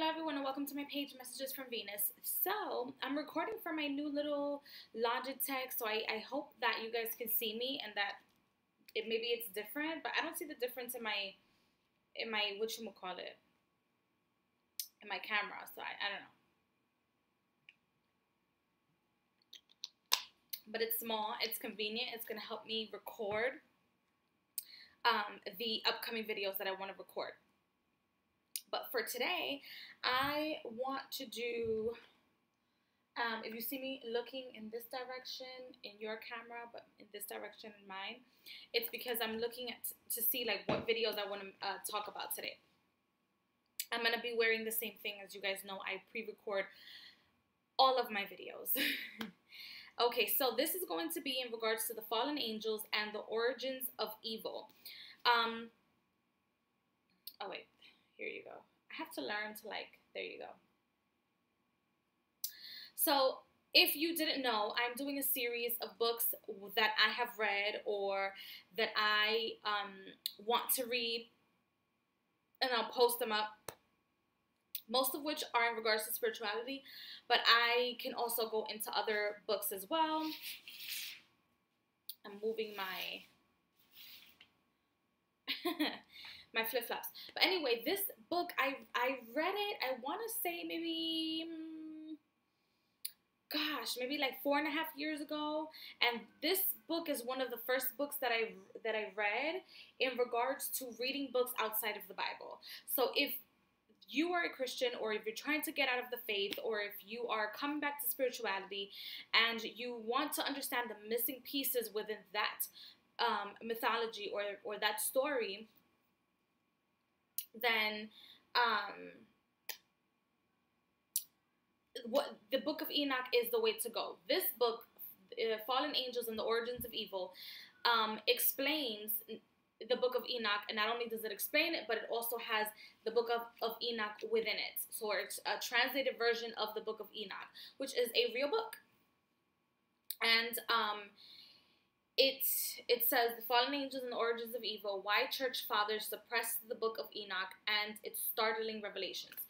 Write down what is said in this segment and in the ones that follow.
Everyone, and welcome to my page, Messages from Venus. So, I'm recording for my new little Logitech, so I hope that you guys can see me and that maybe it's different, but I don't see the difference in my whatchamacallit, in my camera, so I don't know. But it's small, it's convenient, it's going to help me record the upcoming videos that I want to record. But for today, I want to do, if you see me looking in this direction in your camera, but in this direction in mine, it's because I'm looking to see like what videos I want to talk about today. I'm going to be wearing the same thing. As you guys know, I pre-record all of my videos. Okay, so this is going to be in regards to the fallen angels and the origins of evil. Oh wait. Here you go. I have to learn to there you go. So if you didn't know, I'm doing a series of books that I have read or that I want to read, and I'll post them up. Most of which are in regards to spirituality, but I can also go into other books as well. I'm moving my my flip-flops. But anyway, this book, I read it, I want to say maybe, maybe like 4.5 years ago. And this book is one of the first books that I read in regards to reading books outside of the Bible. So if you are a Christian, or if you're trying to get out of the faith, or if you are coming back to spirituality and you want to understand the missing pieces within that mythology or that story, then what the Book of Enoch is the way to go. This book, Fallen Angels and the Origins of Evil, explains the Book of Enoch, and not only does it explain it, but it also has the Book of Enoch within it. So it's a translated version of the Book of Enoch, which is a real book. And it says, the fallen angels and the origins of evil, why church fathers suppressed the Book of Enoch and its startling revelations.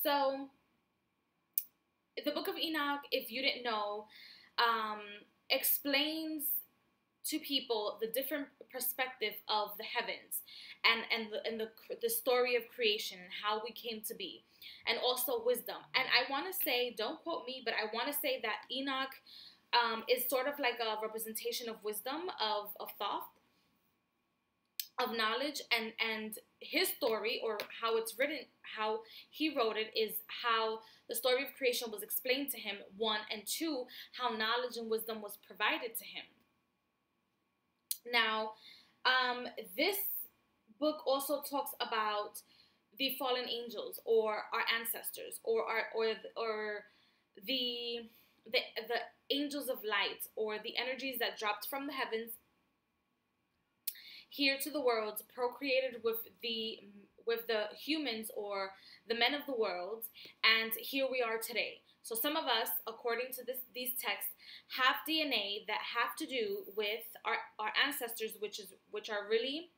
So the Book of Enoch, if you didn't know, explains to people the different perspective of the heavens and the story of creation and how we came to be, and also wisdom. And I want to say, don't quote me, but I want to say that Enoch is sort of like a representation of wisdom, of thought, of knowledge, and his story, or how it's written, how he wrote it, is how the story of creation was explained to him, one, and two, how knowledge and wisdom was provided to him. Now, this book also talks about the fallen angels, or our ancestors, or the angels of light, or the energies that dropped from the heavens here to the world, procreated with the humans, or the men of the world, and here we are today. So some of us, according to these texts, have DNA that have to do with our ancestors, which are really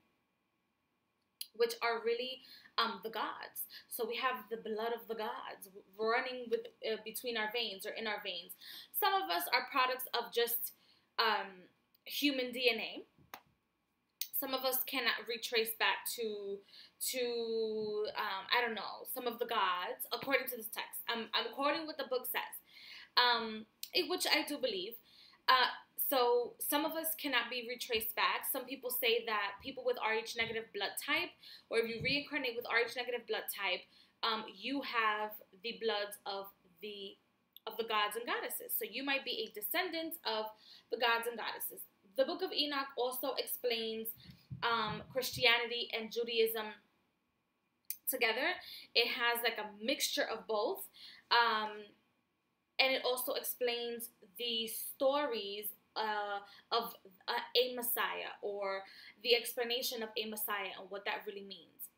the gods. So we have the blood of the gods running between our veins, or in our veins. Some of us are products of just human DNA. Some of us cannot retrace back to I don't know, some of the gods, according to this text. I'm quoting what the book says, which I do believe. So some of us cannot be retraced back. Some people say that people with Rh negative blood type, or if you reincarnate with Rh negative blood type, you have the bloods of the gods and goddesses. So you might be a descendant of the gods and goddesses. The Book of Enoch also explains Christianity and Judaism together. It has like a mixture of both. And it also explains the stories of a Messiah, or the explanation of a Messiah and what that really means.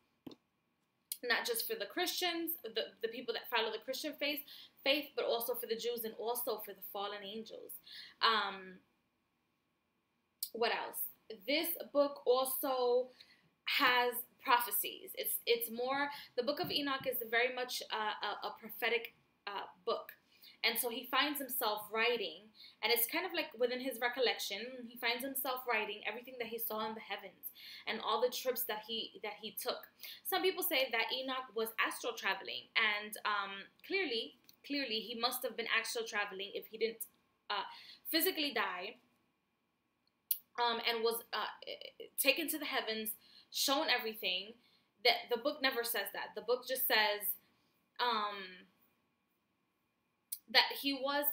Not just for the Christians, the people that follow the Christian faith, but also for the Jews, and also for the fallen angels. What else? This book also has prophecies. It's more, the book of Enoch is very much a prophetic book. And so he finds himself writing, and it's kind of like within his recollection, he finds himself writing everything that he saw in the heavens and all the trips that he took. Some people say that Enoch was astral traveling, and clearly he must have been astral traveling if he didn't physically die, and was taken to the heavens, shown everything. That the book never says that. The book just says that he was,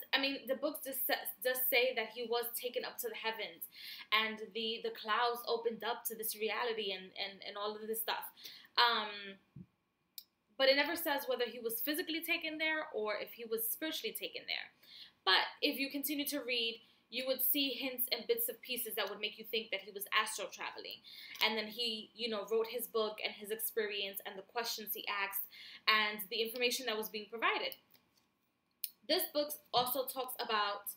the book just does say that he was taken up to the heavens, and the clouds opened up to this reality and all of this stuff. But it never says whether he was physically taken there or if he was spiritually taken there. But if you continue to read, you would see hints and bits of pieces that would make you think that he was astral traveling. And then he, wrote his book and his experience and the questions he asked and the information that was being provided. This book also talks about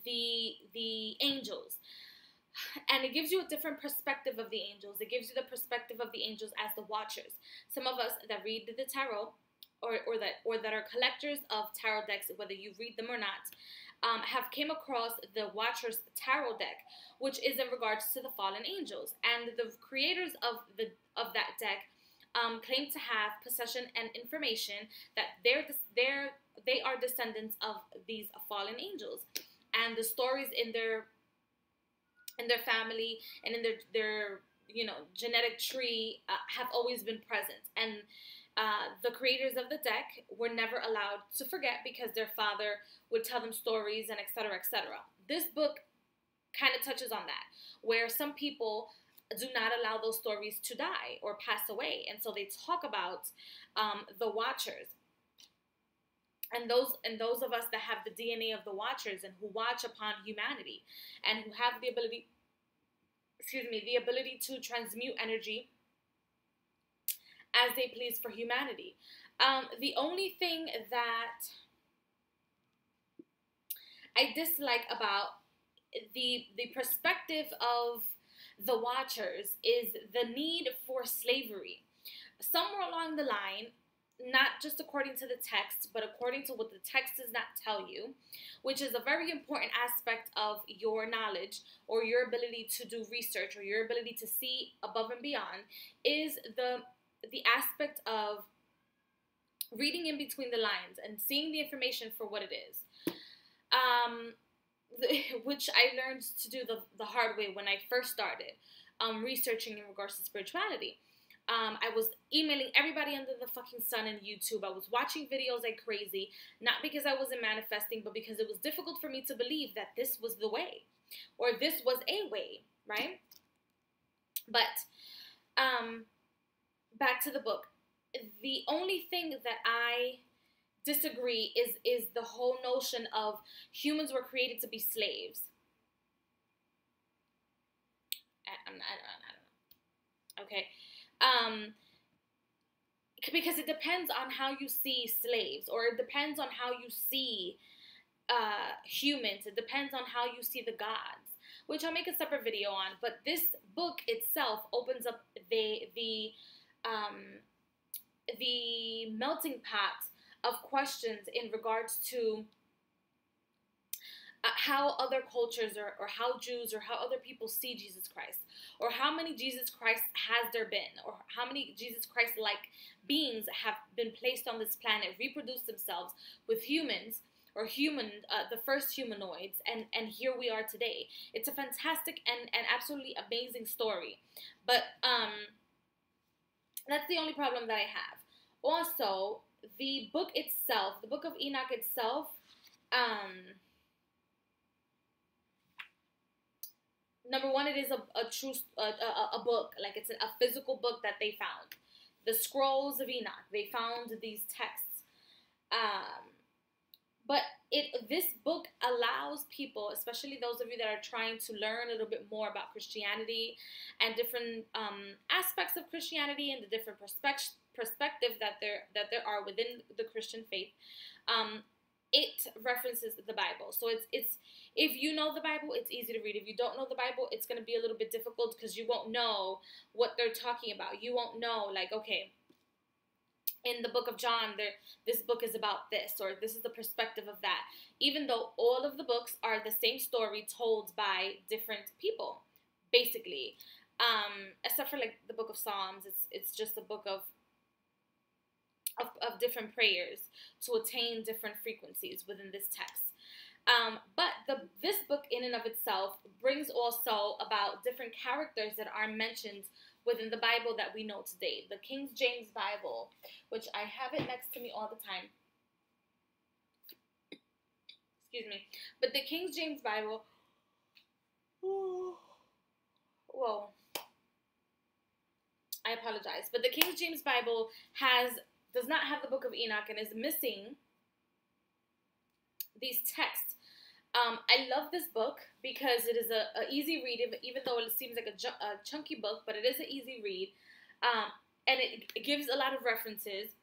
the angels. And it gives you a different perspective of the angels. It gives you the perspective of the angels as the watchers. Some of us that read the tarot or that are collectors of tarot decks, whether you read them or not, have came across the Watcher's Tarot deck, which is in regards to the fallen angels. And the creators of that deck claim to have possession and information that they are descendants of these fallen angels, and the stories in their family and in their genetic tree have always been present. And the creators of the deck were never allowed to forget because their father would tell them stories and etc., etc. This book kind of touches on that, where some people do not allow those stories to die or pass away, and so they talk about the Watchers. And those of us that have the DNA of the Watchers and who watch upon humanity and who have the ability to transmute energy as they please for humanity. The only thing that I dislike about the perspective of the Watchers is the need for slavery. Somewhere along the line, not just according to the text, but according to what the text does not tell you, which is a very important aspect of your knowledge or your ability to do research or your ability to see above and beyond, is the aspect of reading in between the lines and seeing the information for what it is, which I learned to do the hard way when I first started researching in regards to spirituality. I was emailing everybody under the fucking sun in YouTube. I was watching videos like crazy, not because I wasn't manifesting, but because it was difficult for me to believe that this was the way, or this was a way, right? But back to the book. The only thing that I disagree is the whole notion of humans were created to be slaves. I don't know. Okay. Because it depends on how you see slaves, or it depends on how you see humans. It depends on how you see the gods, which I'll make a separate video on. But this book itself opens up the melting pot of questions in regards to how other cultures or how Jews or how other people see Jesus Christ, or how many Jesus Christ has there been, or how many Jesus Christ-like beings have been placed on this planet, reproduced themselves with humans, or the first humanoids, and here we are today. It's a fantastic and absolutely amazing story, but that's the only problem that I have. Also, the book itself, the book of Enoch itself, number one, it is a true book, like it's a physical book that they found. The scrolls of Enoch, they found these texts. But this book allows people, especially those of you that are trying to learn a little bit more about Christianity and different aspects of Christianity and the different perspective that there are within the Christian faith. it references the Bible. So it's if you know the Bible, it's easy to read. If you don't know the Bible, it's going to be a little bit difficult because you won't know what they're talking about. You won't know, like, okay, in the book of John, this book is about this, or this is the perspective of that. Even though all of the books are the same story told by different people, basically. Except for like the book of Psalms, it's just a book of different prayers to attain different frequencies within this text. But this book in and of itself brings also about different characters that are mentioned within the Bible that we know today. The King James Bible, which I have it next to me all the time. Excuse me. But the King James Bible, whoa, I apologize. But the King James Bible does not have the book of Enoch and is missing these texts. I love this book because it is a easy read, even though it seems like a chunky book, but it is an easy read. And it gives a lot of references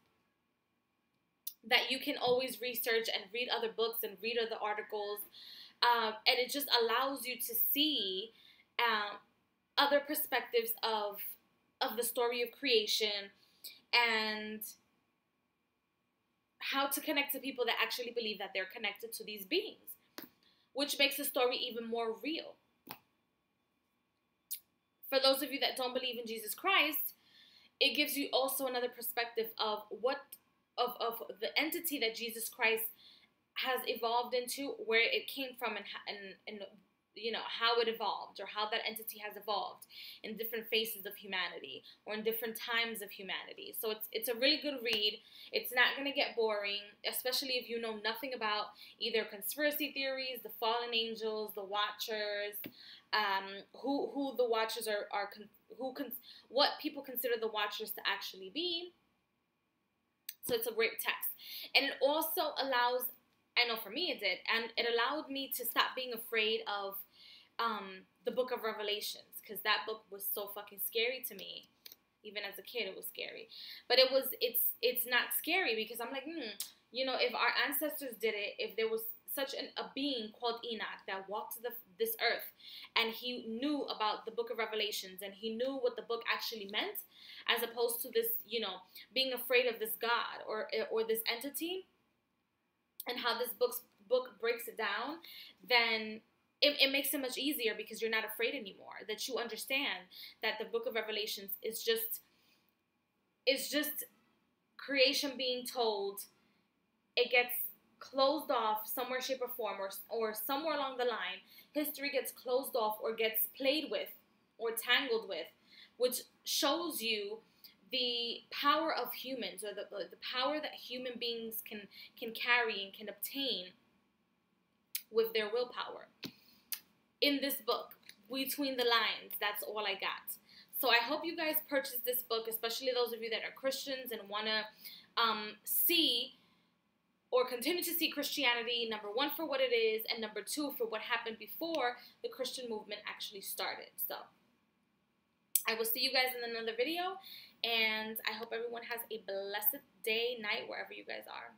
that you can always research and read other books and read other articles. And it just allows you to see other perspectives of the story of creation and how to connect to people that actually believe that they're connected to these beings, which makes the story even more real. For those of you that don't believe in Jesus Christ, it gives you also another perspective of of the entity that Jesus Christ has evolved into, where it came from, and you know, how it evolved, or how that entity has evolved in different phases of humanity or in different times of humanity. So it's a really good read. It's not going to get boring, especially if you know nothing about either conspiracy theories, the fallen angels, the Watchers, who the Watchers are what people consider the Watchers to actually be. So it's a great text. And it also allows, I know for me it did, and it allowed me to stop being afraid of the book of Revelations, because that book was so fucking scary to me. Even as a kid, it was scary. But it's not scary because I'm like, you know, if our ancestors did it, if there was such a being called Enoch that walked this earth, and he knew about the book of Revelations, and he knew what the book actually meant, as opposed to this, you know, being afraid of this God or this entity, and how this book breaks it down, then it makes it much easier, because you're not afraid anymore. That you understand that the book of Revelations is just creation being told. It gets closed off somewhere, shape, or form, or somewhere along the line, history gets closed off or gets played with or tangled with, which shows you the power of humans, or the power that human beings can carry and can obtain with their willpower. In this book, between the lines, that's all I got. So I hope you guys purchase this book, especially those of you that are Christians and want to see or continue to see Christianity, number one, for what it is, and number two, for what happened before the Christian movement actually started. So I will see you guys in another video, and I hope everyone has a blessed day, night, wherever you guys are.